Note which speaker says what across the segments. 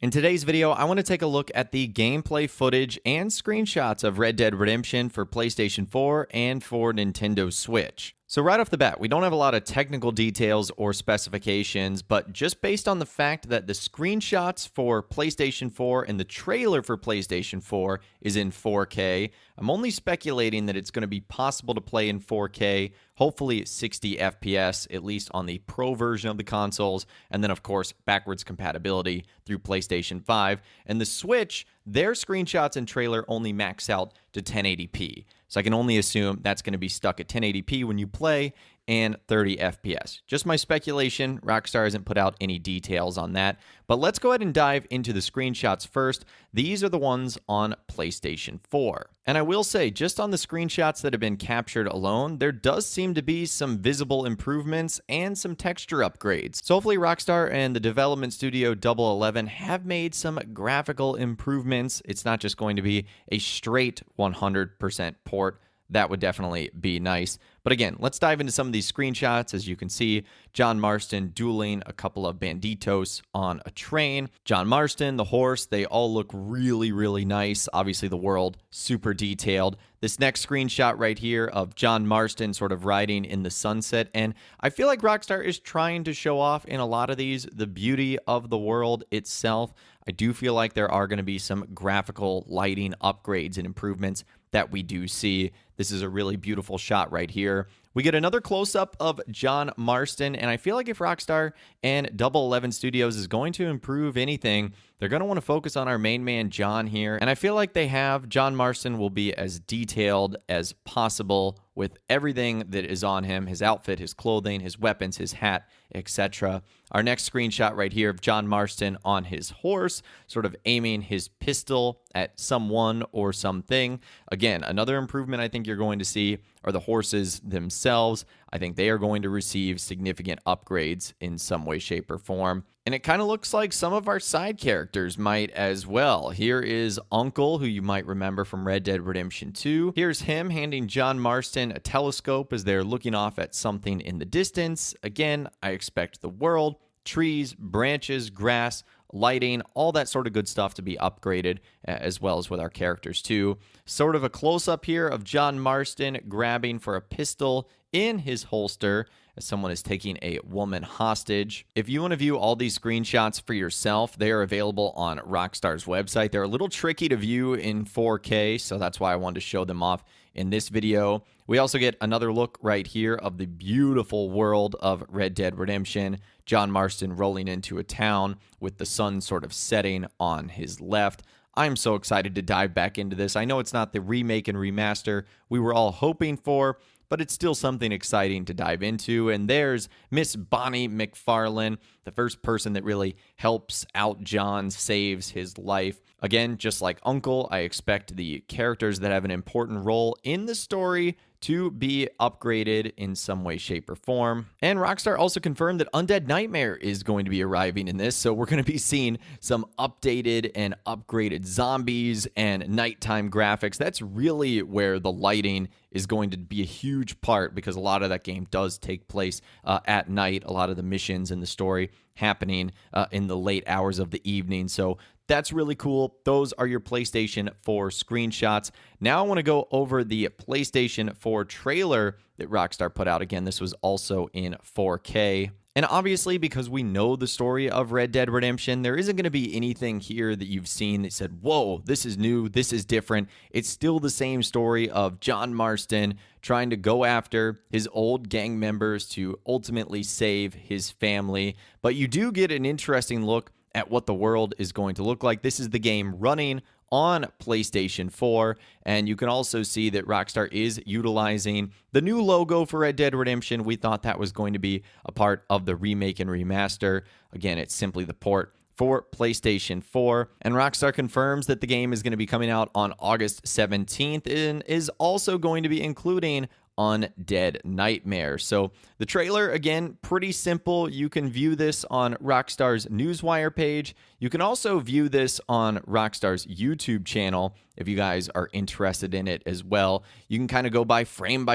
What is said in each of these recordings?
Speaker 1: In today's video, I want to take a look at the gameplay footage and screenshots of Red Dead Redemption for PlayStation 4 and for Nintendo Switch. So right off the bat, we don't have a lot of technical details or specifications, but just based on the fact that the screenshots for PlayStation 4 and the trailer for PlayStation 4 is in 4K, I'm only speculating that it's going to be possible to play in 4K, hopefully 60 FPS, at least on the Pro version of the consoles, and then of course backwards compatibility through PlayStation 5. And the Switch, their screenshots and trailer only max out to 1080p. So I can only assume that's going to be stuck at 1080p when you play and 30 FPS. Just my speculation. Rockstar hasn't put out any details on that. But let's go ahead and dive into the screenshots first. These are the ones on PlayStation 4. And I will say, just on the screenshots that have been captured alone, there does seem to be some visible improvements and some texture upgrades. So hopefully Rockstar and the development studio Double 11 have made some graphical improvements. It's not just going to be a straight 100% port. That would definitely be nice. But again, let's dive into some of these screenshots. As you can see, John Marston dueling a couple of banditos on a train. John Marston, the horse, they all look really, really nice. Obviously, the world, super detailed. This next screenshot right here of John Marston sort of riding in the sunset. And I feel like Rockstar is trying to show off in a lot of these the beauty of the world itself. I do feel like there are going to be some graphical lighting upgrades and improvements that we do see. This is a really beautiful shot right here. We get another close-up of John Marston, and I feel like if Rockstar and Double 11 Studios is going to improve anything, they're going to want to focus on our main man, John, here. And I feel like they have. John Marston will be as detailed as possible with everything that is on him, his outfit, his clothing, his weapons, his hat, etc. Our next screenshot right here of John Marston on his horse, sort of aiming his pistol at someone or something. Again, another improvement I think you're going to see are the horses themselves. I think they are going to receive significant upgrades in some way, shape, or form. And it kind of looks like some of our side characters might as well. Here is Uncle, who you might remember from Red Dead Redemption 2. Here's him handing John Marston a telescope as they're looking off at something in the distance. Again, I expect the world, trees, branches, grass, lighting, all that sort of good stuff to be upgraded, as well as with our characters too. Sort of a close-up here of John Marston grabbing for a pistol in his holster as someone is taking a woman hostage. If you want to view all these screenshots for yourself, they are available on Rockstar's website. They're a little tricky to view in 4K, so that's why I wanted to show them off in this video. We also get another look right here of the beautiful world of Red Dead Redemption. John Marston rolling into a town with the sun sort of setting on his left. I'm so excited to dive back into this. I know it's not the remake and remaster we were all hoping for, but it's still something exciting to dive into. And there's Miss Bonnie McFarlane, the first person that really helps out John, saves his life. Again, just like Uncle, I expect the characters that have an important role in the story to be upgraded in some way, shape, or form. And Rockstar also confirmed that Undead Nightmare is going to be arriving in this, so we're going to be seeing some updated and upgraded zombies and nighttime graphics. That's really where the lighting is going to be a huge part, because a lot of that game does take place at night. A lot of the missions and the story happening in the late hours of the evening. So that's really cool. Those are your PlayStation 4 screenshots. Now I want to go over the PlayStation 4 trailer that Rockstar put out. Again, this was also in 4K. And obviously, because we know the story of Red Dead Redemption, there isn't going to be anything here that you've seen that said, whoa, this is new, this is different. It's still the same story of John Marston trying to go after his old gang members to ultimately save his family. But you do get an interesting look at what the world is going to look like. This is the game running on PlayStation 4, and you can also see that Rockstar is utilizing the new logo for Red Dead Redemption. We thought that was going to be a part of the remake and remaster. Again, it's simply the port for PlayStation 4, and Rockstar confirms that the game is going to be coming out on August 17th and is also going to be including Undead Nightmare. So the trailer, again, pretty simple. You can view this on Rockstar's Newswire page. You can also view this on Rockstar's YouTube channel if you guys are interested in it as well. You can kind of go by frame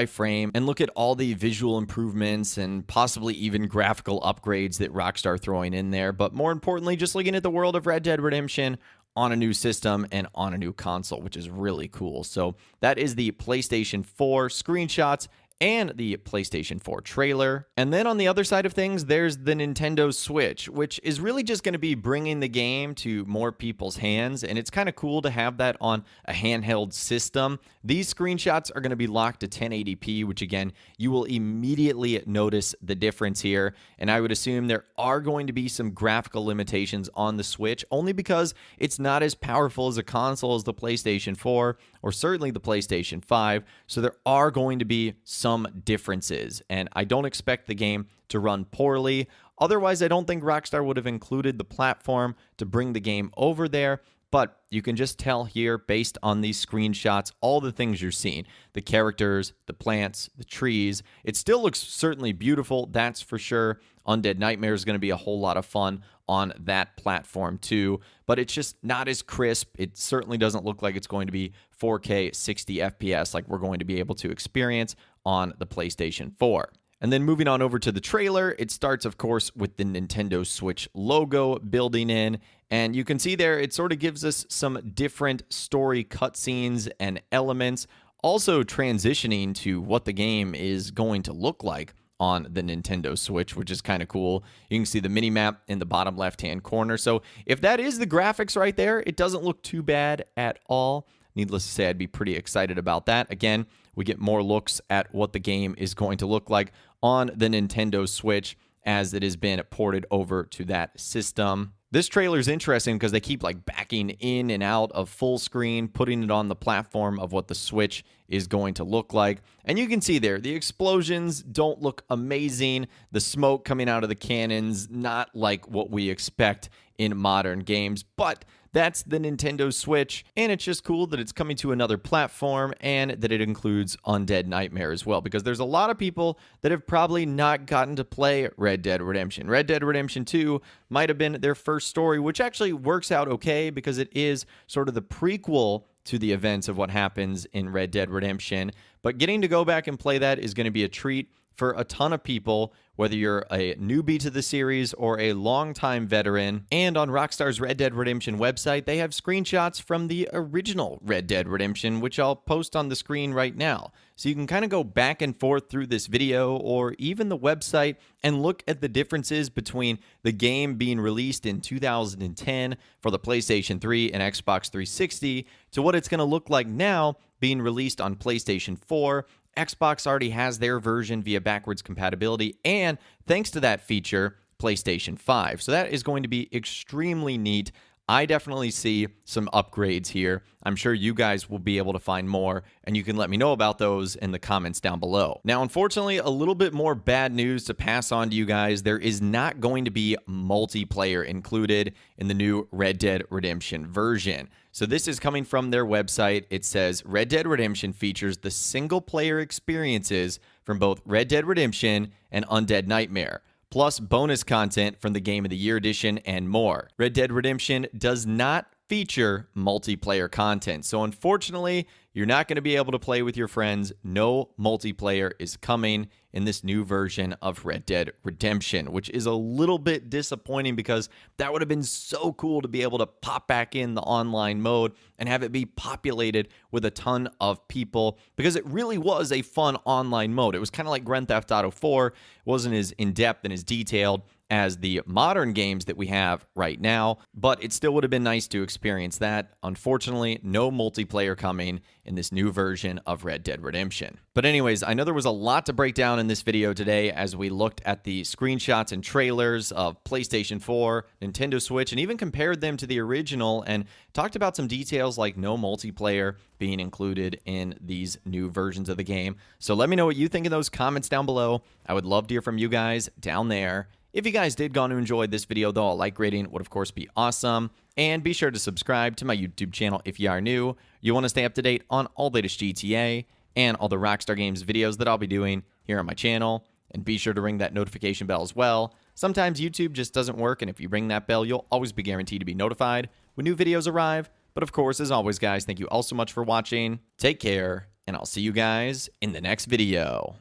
Speaker 1: and look at all the visual improvements and possibly even graphical upgrades that Rockstar throwing in there. But more importantly, just looking at the world of Red Dead Redemption on a new system and on a new console, which is really cool. So that is the PlayStation 4 screenshots and the PlayStation 4 trailer. And then on the other side of things, there's the Nintendo Switch, which is really just going to be bringing the game to more people's hands. And it's kind of cool to have that on a handheld system. These screenshots are going to be locked to 1080p, which again, you will immediately notice the difference here. And I would assume there are going to be some graphical limitations on the Switch, only because it's not as powerful as a console as the PlayStation 4 or certainly the PlayStation 5. So there are going to be some differences, and I don't expect the game to run poorly. Otherwise, I don't think Rockstar would have included the platform to bring the game over there. But you can just tell here, based on these screenshots, all the things you're seeing. The characters, the plants, the trees. It still looks certainly beautiful, that's for sure. Undead Nightmare is going to be a whole lot of fun on that platform too. But it's just not as crisp. It certainly doesn't look like it's going to be 4K 60 FPS like we're going to be able to experience on the PlayStation 4. And then moving on over to the trailer, it starts, of course, with the Nintendo Switch logo building in. And you can see there, it sort of gives us some different story cutscenes and elements, also transitioning to what the game is going to look like on the Nintendo Switch, which is kind of cool. You can see the mini-map in the bottom left-hand corner. So if that is the graphics right there, it doesn't look too bad at all. Needless to say, I'd be pretty excited about that. Again, we get more looks at what the game is going to look like on the Nintendo Switch as it has been ported over to that system. This trailer is interesting because they keep like backing in and out of full screen, putting it on the platform of what the Switch is going to look like. And you can see there, the explosions don't look amazing. The smoke coming out of the cannons, not like what we expect in modern games, but that's the Nintendo Switch, and it's just cool that it's coming to another platform and that it includes Undead Nightmare as well, because there's a lot of people that have probably not gotten to play Red Dead Redemption. Red Dead Redemption 2 might have been their first story, which actually works out okay because it is sort of the prequel to the events of what happens in Red Dead Redemption. But getting to go back and play that is going to be a treat for a ton of people, whether you're a newbie to the series or a longtime veteran. And on Rockstar's Red Dead Redemption website, they have screenshots from the original Red Dead Redemption, which I'll post on the screen right now. So you can kind of go back and forth through this video or even the website and look at the differences between the game being released in 2010 for the PlayStation 3 and Xbox 360 to what it's going to look like now being released on PlayStation 4. Xbox already has their version via backwards compatibility, and thanks to that feature, PlayStation 5. So that is going to be extremely neat. I definitely see some upgrades here. I'm sure you guys will be able to find more, and you can let me know about those in the comments down below. Now, unfortunately, a little bit more bad news to pass on to you guys. There is not going to be multiplayer included in the new Red Dead Redemption version. So this is coming from their website. It says Red Dead Redemption features the single-player experiences from both Red Dead Redemption and Undead Nightmare, plus bonus content from the Game of the Year edition and more. Red Dead Redemption does not feature multiplayer content. So unfortunately, you're not going to be able to play with your friends. No multiplayer is coming in this new version of Red Dead Redemption, which is a little bit disappointing because that would have been so cool to be able to pop back in the online mode and have it be populated with a ton of people, because it really was a fun online mode. It was kind of like Grand Theft Auto 4. It wasn't as in-depth and as detailed as the modern games that we have right now, but it still would have been nice to experience that. Unfortunately, no multiplayer coming in this new version of Red Dead Redemption. But anyways, I know there was a lot to break down in this video today as we looked at the screenshots and trailers of PlayStation 4, Nintendo Switch, and even compared them to the original and talked about some details like no multiplayer being included in these new versions of the game. So let me know what you think in those comments down below. I would love to hear from you guys down there. If you guys did go on to enjoy this video, though, a like rating would, of course, be awesome. And be sure to subscribe to my YouTube channel if you are new. You want to stay up to date on all latest GTA and all the Rockstar Games videos that I'll be doing here on my channel. And be sure to ring that notification bell as well. Sometimes YouTube just doesn't work, and if you ring that bell, you'll always be guaranteed to be notified when new videos arrive. But of course, as always, guys, thank you all so much for watching. Take care, and I'll see you guys in the next video.